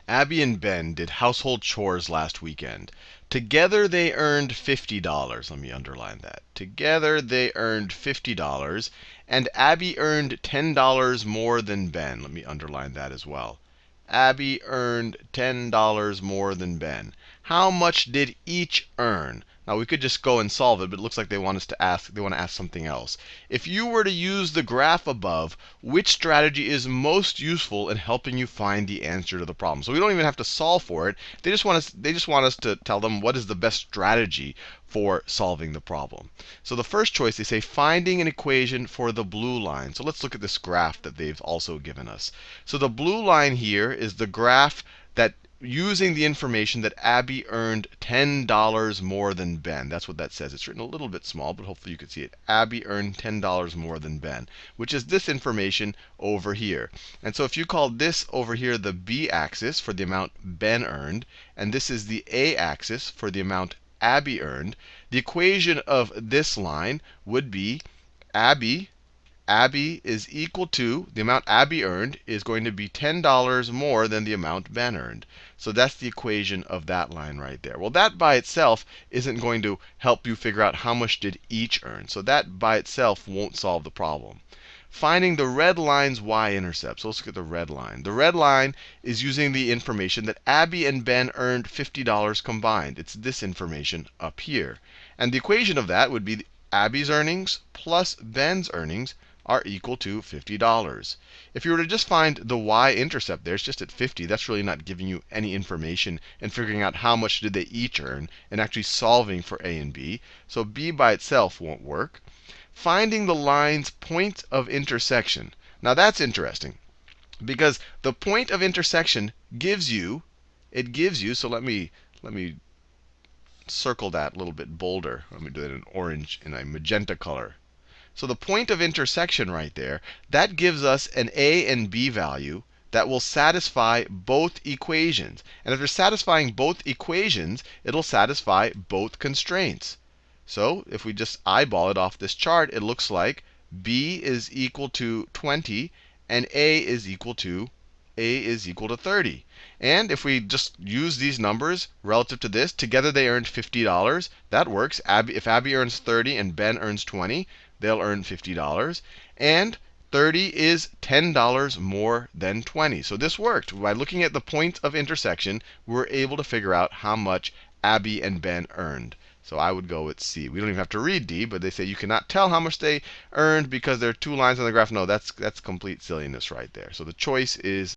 Abby and Ben did household chores last weekend. Together they earned $50. Let me underline that. Together they earned $50, and Abby earned $10 more than Ben. Let me underline that as well. Abby earned $10 more than Ben. How much did each earn? Now we could just go and solve it, but it looks like they want to ask something else. If you were to use the graph above, which strategy is most useful in helping you find the answer to the problem? So we don't even have to solve for it. They just want us to tell them what is the best strategy for solving the problem. So the first choice, they say finding an equation for the blue line. So let's look at this graph that they've also given us. So the blue line here is the graph that using the information that Abby earned $10 more than Ben. That's what that says. It's written a little bit small, but hopefully you can see it. Abby earned $10 more than Ben, which is this information over here. And so if you call this over here the B axis for the amount Ben earned, and this is the A axis for the amount Abby earned, the equation of this line would be Abby is equal to the amount Abby earned is going to be $10 more than the amount Ben earned. So that's the equation of that line right there. Well, that by itself isn't going to help you figure out how much did each earn. So that by itself won't solve the problem. Finding the red line's y-intercept. So let's look at the red line. The red line is using the information that Abby and Ben earned $50 combined. It's this information up here. And the equation of that would be Abby's earnings plus Ben's earnings are equal to $50. If you were to just find the y-intercept there, it's just at 50. That's really not giving you any information and figuring out how much did they each earn and actually solving for A and B. So B by itself won't work. Finding the line's point of intersection. Now that's interesting because the point of intersection gives you, so let me circle that a little bit bolder. Let me do that in orange and a magenta color. So the point of intersection right there, that gives us an A and B value that will satisfy both equations. And if they're satisfying both equations, it'll satisfy both constraints. So if we just eyeball it off this chart, it looks like B is equal to 20 and A is equal to 30. And if we just use these numbers relative to this, together they earned $50. That works. If Abby earns 30 and Ben earns 20, they'll earn $50. And 30 is $10 more than 20. So this worked. By looking at the point of intersection, we were able to figure out how much Abby and Ben earned. So I would go with C. We don't even have to read D, but they say you cannot tell how much they earned because there are two lines on the graph. No, that's complete silliness right there. So the choice is